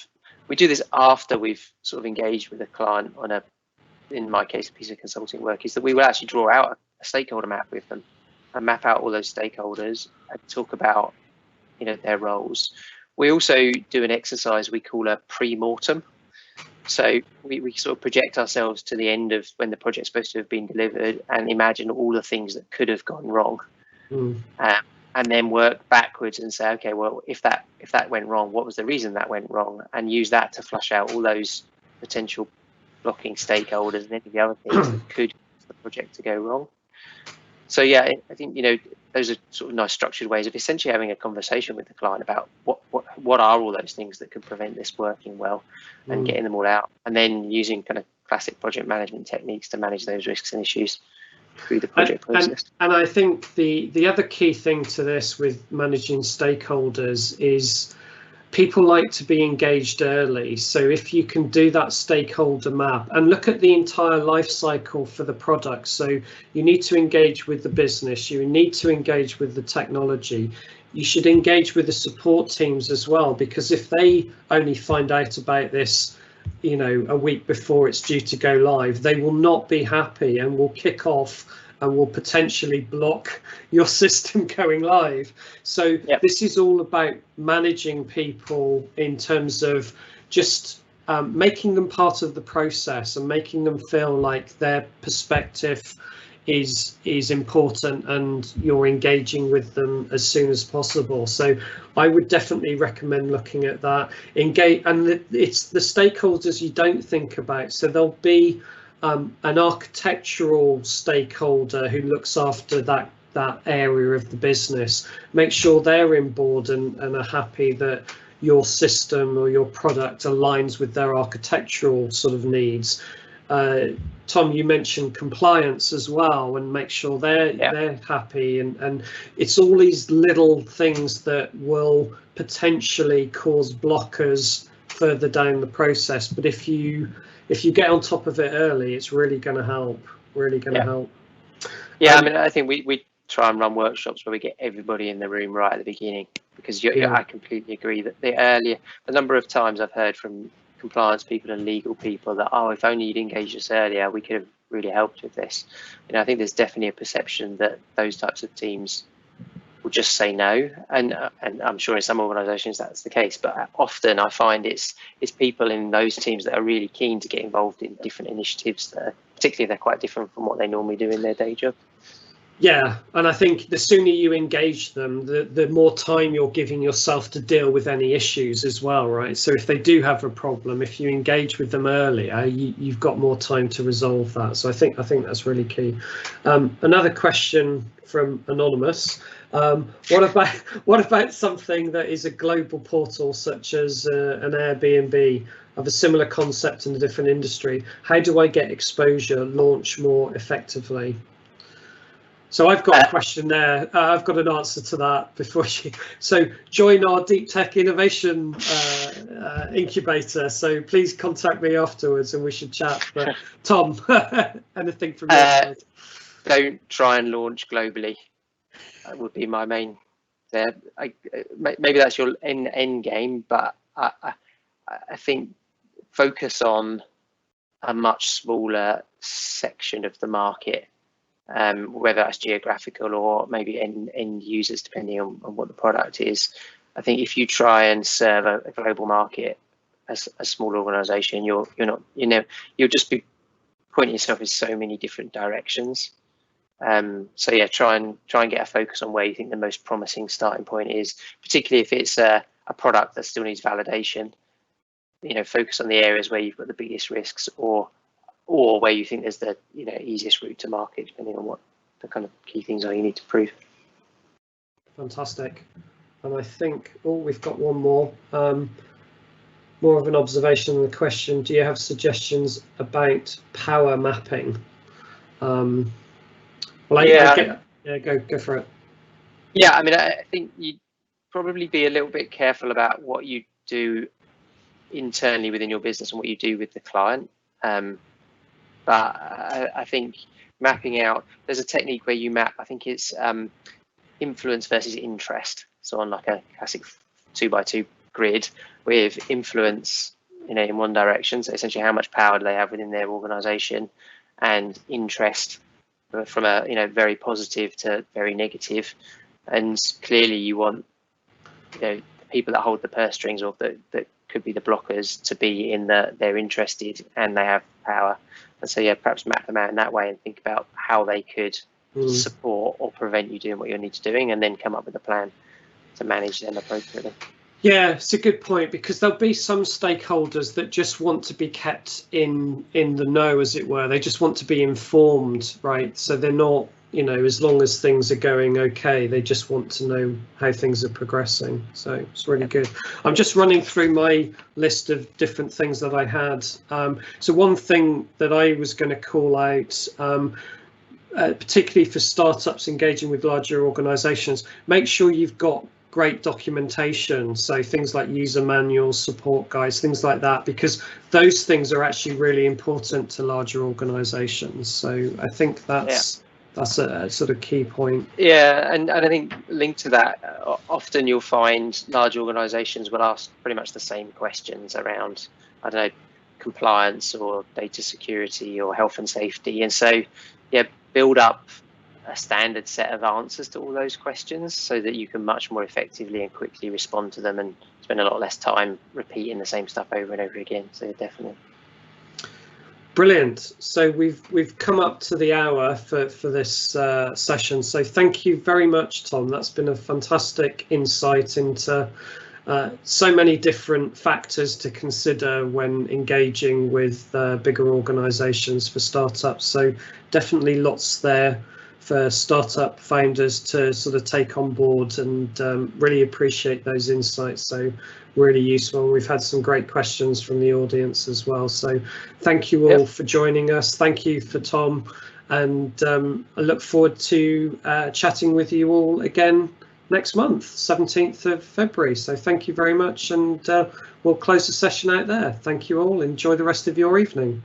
we do this after we've sort of engaged with a client on in my case, a piece of consulting work, is that we will actually draw out a stakeholder map with them and map out all those stakeholders and talk about, you know, their roles. We also do an exercise we call a pre-mortem. So we sort of project ourselves to the end of when the project's supposed to have been delivered and imagine all the things that could have gone wrong, and then work backwards and say, okay, well, if that went wrong, what was the reason that went wrong, and use that to flush out all those potential blocking stakeholders and any of the other things that could cause the project to go wrong. So yeah, I think, you know, those are sort of nice structured ways of essentially having a conversation with the client about what are all those things that could prevent this working well, and getting them all out, and then using kind of classic project management techniques to manage those risks and issues through the project process. And I think the other key thing to this with managing stakeholders is people like to be engaged early. So if you can do that stakeholder map and look at the entire life cycle for the product, so you need to engage with the business, you need to engage with the technology, you should engage with the support teams as well, because if they only find out about this, you know, a week before it's due to go live, they will not be happy and will kick off and will potentially block your system going live. So This is all about managing people in terms of just making them part of the process and making them feel like their perspective is important, and you're engaging with them as soon as possible. So I would definitely recommend looking at that. Engage, and it's the stakeholders you don't think about. So there'll be an architectural stakeholder who looks after that area of the business. Make sure they're on board and are happy that your system or your product aligns with their architectural sort of needs. Tom, you mentioned compliance as well, and make sure they're happy, and it's all these little things that will potentially cause blockers further down the process. But if you get on top of it early, it's really going to help. Help. Yeah, I mean, I think we try and run workshops where we get everybody in the room right at the beginning, because I completely agree that the number of times I've heard from compliance people and legal people that, oh, if only you'd engaged us earlier, we could have really helped with this. I think there's definitely a perception that those types of teams will just say no, and I'm sure in some organisations that's the case, but often I find it's people in those teams that are really keen to get involved in different initiatives that particularly they're quite different from what they normally do in their day job. Yeah, and I think the sooner you engage them, the more time you're giving yourself to deal with any issues as well, right? So if they do have a problem, if you engage with them earlier, you've got more time to resolve that. So I think that's really key. Another question from Anonymous. What about something that is a global portal, such as an Airbnb, of a similar concept in a different industry? How do I get exposure, launch more effectively? So I've got a question there. I've got an answer to that before you. So join our deep tech innovation incubator. So please contact me afterwards and we should chat. But Tom, anything from your side? Don't try and launch globally. That would be my main. Maybe that's your end game, but I think focus on a much smaller section of the market. Whether that's geographical or maybe end users, depending on what the product is. I think if you try and serve a global market as a small organisation, you'll just be pointing yourself in so many different directions. So yeah, try and get a focus on where you think the most promising starting point is, particularly if it's a product that still needs validation. Focus on the areas where you've got the biggest risks, or where you think there's the easiest route to market, depending on what the kind of key things are you need to prove. Fantastic. And I think we've got one more. More of an observation than a question. Do you have suggestions about power mapping? Go for it. Yeah, I mean, I think you'd probably be a little bit careful about what you do internally within your business and what you do with the client. But I think mapping out, there's a technique where you map, I think it's influence versus interest. So on like a classic 2x2 grid with influence, in one direction. So essentially how much power do they have within their organization, and interest from a, very positive to very negative. And clearly you want, the people that hold the purse strings, or that could be the blockers, to be in they're interested and they have power. And so, yeah, perhaps map them out in that way and think about how they could support or prevent you doing what you need to doing, and then come up with a plan to manage them appropriately. Yeah, it's a good point, because there'll be some stakeholders that just want to be kept in the know, as it were. They just want to be informed, right? So they're not, as long as things are going okay, they just want to know how things are progressing. So it's really good. I'm just running through my list of different things that I had. So one thing that I was going to call out, particularly for startups engaging with larger organizations, make sure you've got great documentation, so things like user manuals, support guides, things like that, because those things are actually really important to larger organizations. So I think that's a sort of key point. Yeah, and I think linked to that, often you'll find large organizations will ask pretty much the same questions around, I don't know, compliance or data security or health and safety. And so, yeah, build up a standard set of answers to all those questions so that you can much more effectively and quickly respond to them, and spend a lot less time repeating the same stuff over and over again. So definitely. Brilliant. So we've come up to the hour for this session. So thank you very much, Tom. That's been a fantastic insight into so many different factors to consider when engaging with bigger organisations for startups. So definitely lots there for startup founders to sort of take on board, and really appreciate those insights. So really useful. We've had some great questions from the audience as well. So thank you all for joining us. Thank you for Tom, and I look forward to chatting with you all again next month, 17th of February. So thank you very much, and we'll close the session out there. Thank you all. Enjoy the rest of your evening.